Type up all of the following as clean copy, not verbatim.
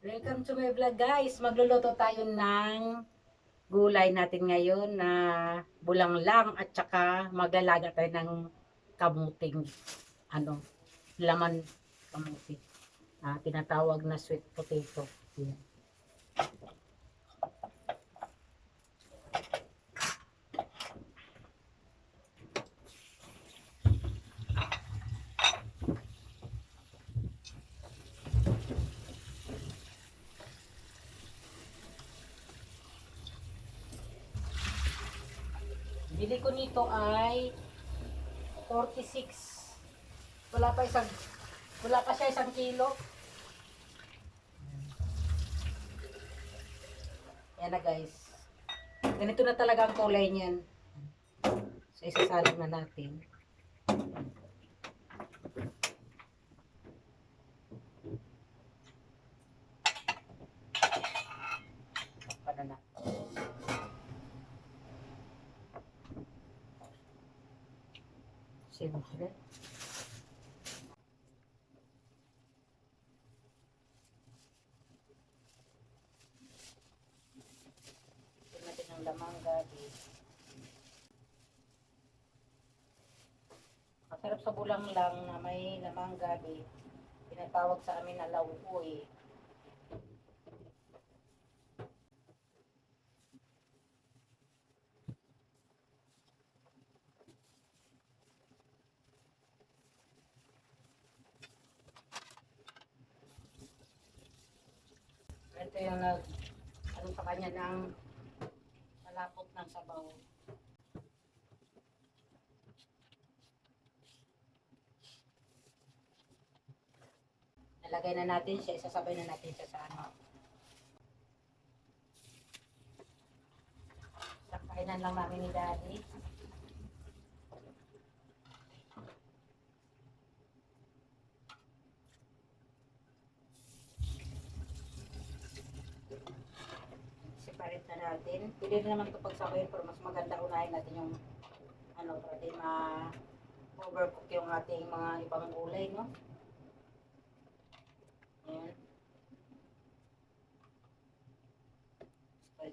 Welcome to my vlog guys. Magluluto tayo ng gulay natin ngayon na bulanglang at saka maglalaga tayo ng kamuting ano, laman kamuti. Tinatawag na sweet potato. Yan. Bili ko nito ay 46. Wala pa isang wala pa siya 1 kilo. Yan na guys. Ganito na talaga ang kulay niyan. So isasalang na natin. Para na. Siyempre. Ito natin ang lamang gabi. Masarap sa bulang lang na may lamang gabi. Tinatawag sa amin na lauoy. Ito yung ano sa kanya ng malapot ng sabaw. Nalagay na natin siya, isasabay na natin siya sa ano. Sa kainan lang namin ni Daddy. Separate na natin. Pwede rin naman ito pagsabay pero mas maganda unahin natin yung ano para di ma-overcook yung ating mga ibang gulay, no? Ayan.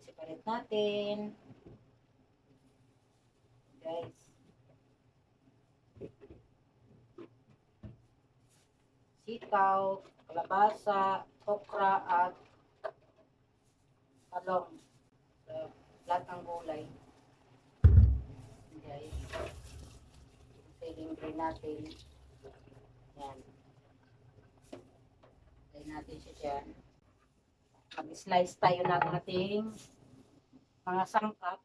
Separate natin. Guys. Sitaw, kalabasa, okra, at talong. Lahat ng gulay. Guys. Saving green natin. Yan. Lagay natin siya dyan. Mag-slice tayo ng ating mga sangkap.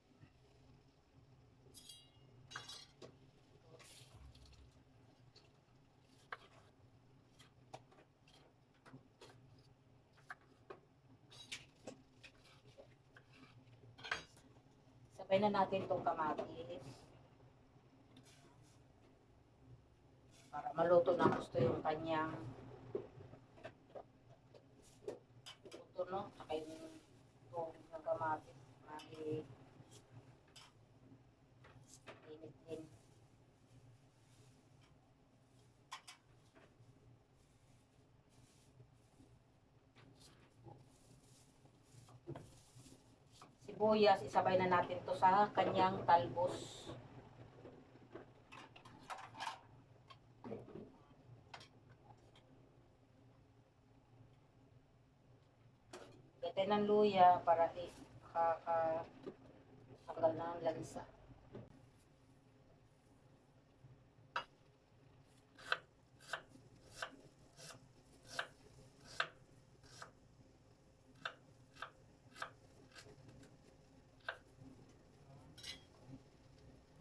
Sabay na natin itong kamatis. Para maluto na gusto yung kanyang puto, no? Saka yung tubig ng kamatis. Mainit din. Sibuyas, isabay na natin to sa kanyang talbos. Gata ng luya para makakatanggal na ang lansa.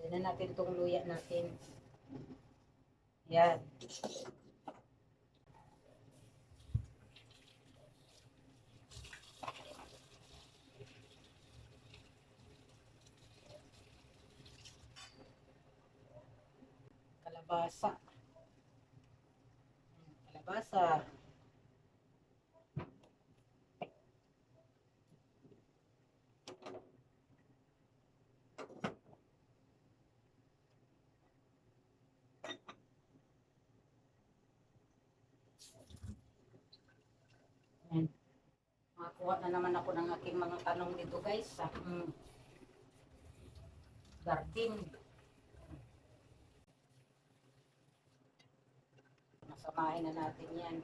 Tignan natin itong luya natin. Yan. Kalabasa. Kalabasa. Yan. Kuha na naman ako ng aking mga tanong dito guys sa aking garden. Masamahin na natin yan.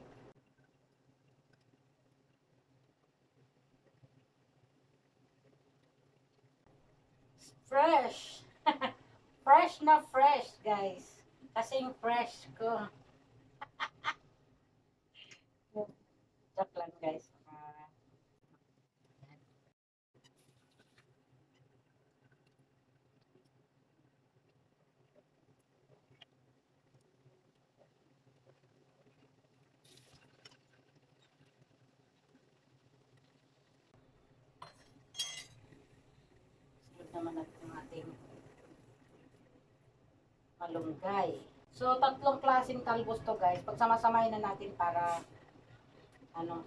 Fresh! Fresh na fresh guys. Kasing fresh ko. Joke lang guys. Sunod naman natin ang ating malunggay. So, tatlong klaseng talbos to guys. Pagsama-samahin na natin para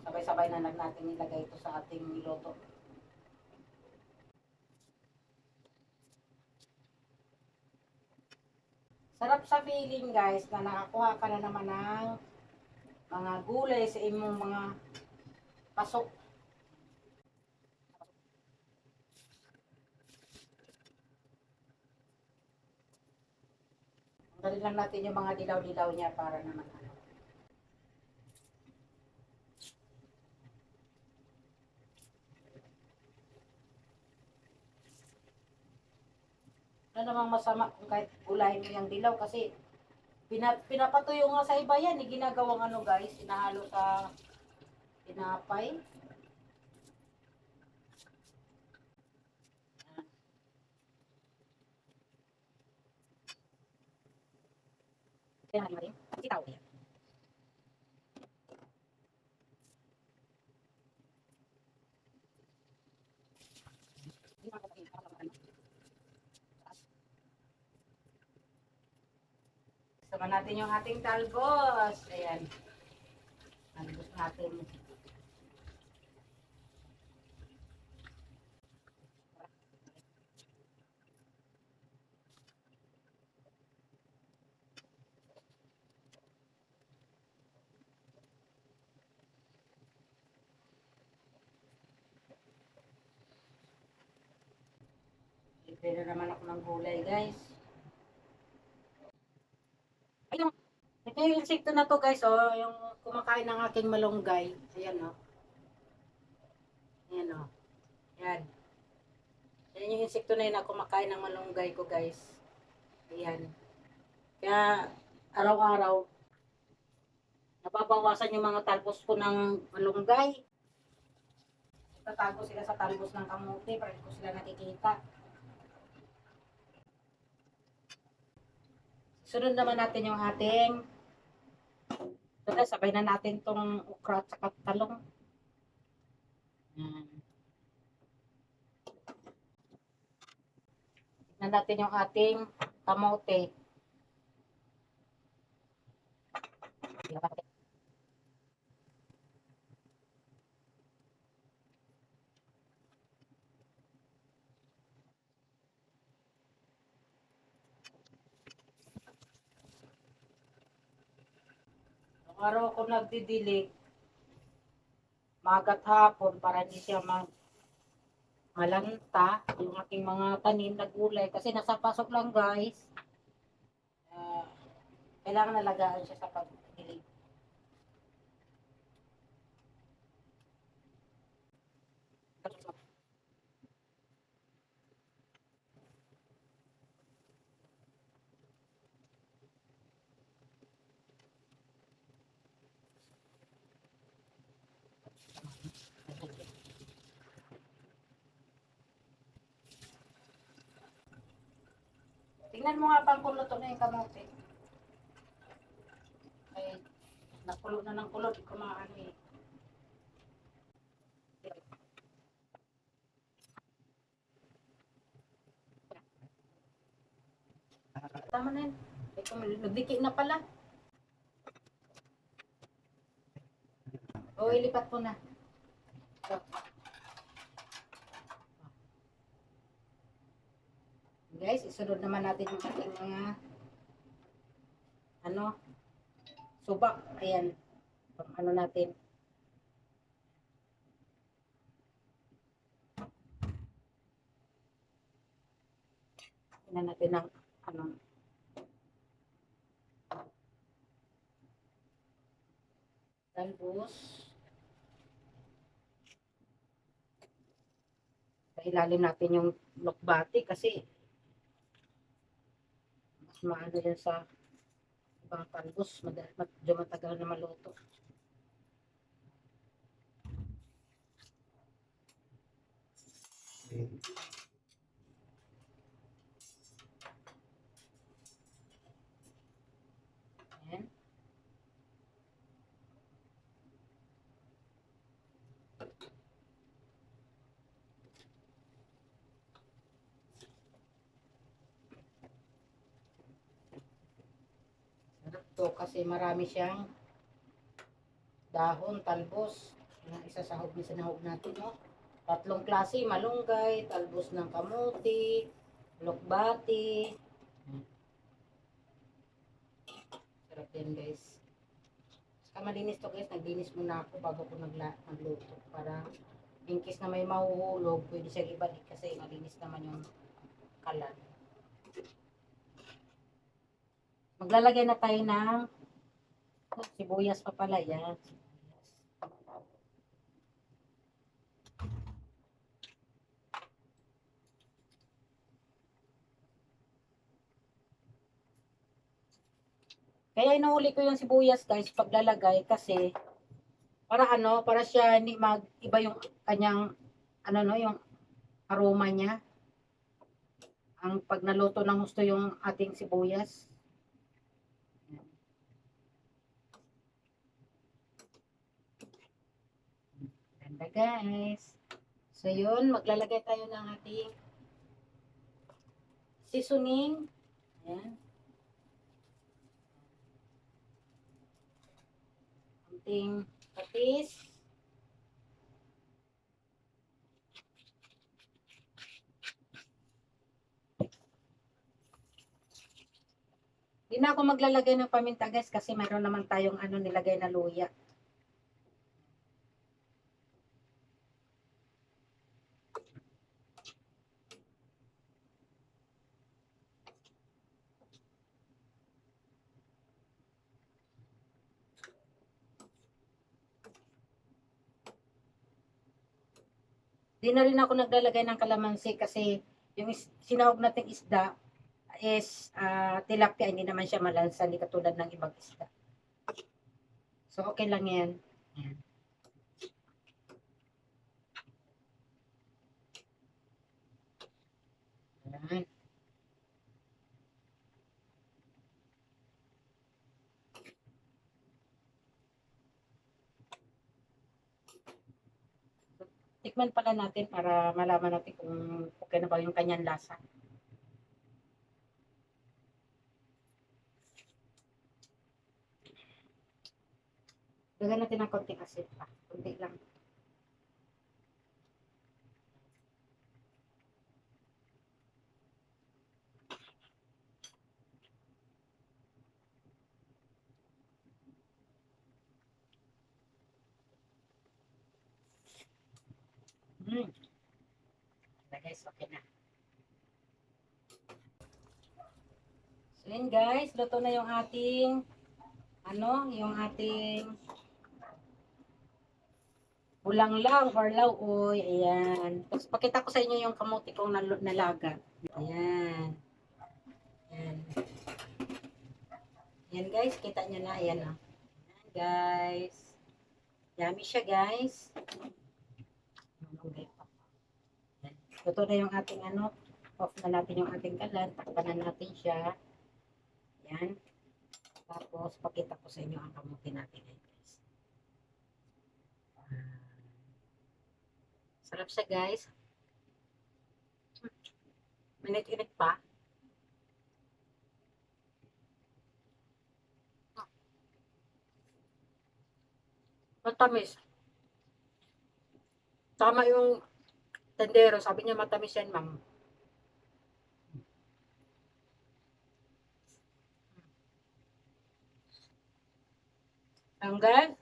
sabay-sabay na lang natin nilagay ito sa ating niloto. Sarap sa feeling guys na nakakuha ka na naman ng mga gulay sa imong mga pasok. Tanggalin lang natin yung mga dilaw-dilaw niya para naman Ano namang masama kung kahit gulayin mo yung dilaw kasi pinapatuyo nga sa iba yan. Ginagawang guys, inahalo sa tinapay. Kaya nga rin, sitaw yan. Sama natin yung ating talbos. Ayan. Talbos natin. Libre na naman ako ng gulay guys. Ayun, ito yung insekto na to guys, oh, yung kumakain ng aking malunggay. Ayan, oh. Ayan, oh. Ayan. Ayan yung insekto na yun na kumakain ng malunggay ko guys. Ayan. Kaya, araw-araw, nababawasan yung mga talbos ko ng malunggay. Tatago sila sa talbos ng kamote para hindi ko sila nakikita. Sunod naman natin yung ating sabay na natin tong okra at saka talong. Tignan natin yung ating kamote. Araw ako nagdidilig, magat hapon para hindi siya malanta yung aking mga tanim na gulay kasi nasa pasok lang guys. Kailangan nalagaan siya sa pagdilig. Tingnan mo nga pang kuluto na yung kamote. Ay, nakulo na ng kulot, di ko maano eh. Tama na yun. Nagdiki na pala. O, ilipat ko na. So, guys, isunod naman natin yung ating mga subak. Ayan. Natin. Tingnan natin ng ano. Talbos. Sa ilalim natin yung lokbati kasi mas maano yan sa ibang talbos. Medyo matagal na maluto. Ayan. Sarap to kasi marami siyang dahon, talbos. Na isasahog din sinahog natin, no? Tatlong klase, malunggay, talbos ng kamuti, lokbati. Sarap yan, guys. Saka malinis to, guys. Naglinis muna ako bago ko nagluto. Para in case na may mahuhulog, pwede siyang ibalik kasi malinis naman yung kalan. Maglalagay na tayo ng sibuyas pa pala yan. Kaya inuuli ko yung sibuyas, guys, paglalagay kasi para ano, para siya hindi mag-iba yung kanyang ano no, yung aroma niya. Ang pag naluto ng gusto yung ating sibuyas. Ganda, guys. So yun, maglalagay tayo ng ating seasoning. Ayan. Ating patis. Hindi na ako maglalagay ng paminta, guys, kasi mayroon naman tayong ano nilagay na luya. Di na rin ako naglalagay ng kalamansi kasi yung sinahog nating isda is tilapia, hindi naman siya malansa, hindi katulad ng ibang isda. So, okay lang yan. Yan. Yan. Tikman pala natin para malaman natin kung okay na ba yung kanyang lasa. Lagyan natin ng konting asin pa. Kunti lang. Guys, okay na. So yun, guys, luto na yung ating yung ating bulanglang or lauoy. Ayan. Tapos pakita ko sa inyo yung kamuti kong nalaga. Ayan. Ayan. Ayan, guys, kita nyo na. Ayan, oh. Ayan, guys. Yummy siya, guys. Luto na yung ating off na natin yung ating kalan. Takpan na natin siya. Ayan. Tapos, pakita ko sa inyo ang kamuti natin, guys. Sarap siya, guys. Minit-init pa. Matamis. Tama yung tendero. Sabi niya matamis yan, ma'am. Guys,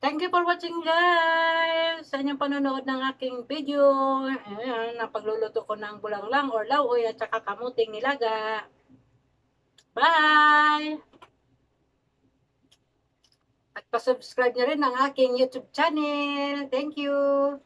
thank you for watching, guys. sa inyong panonood ng aking video. Ayan, na pagluluto ko ng bulanglang or lauoy at saka kamuting nilaga. Bye! At pa-subscribe na rin ang aking YouTube channel. Thank you!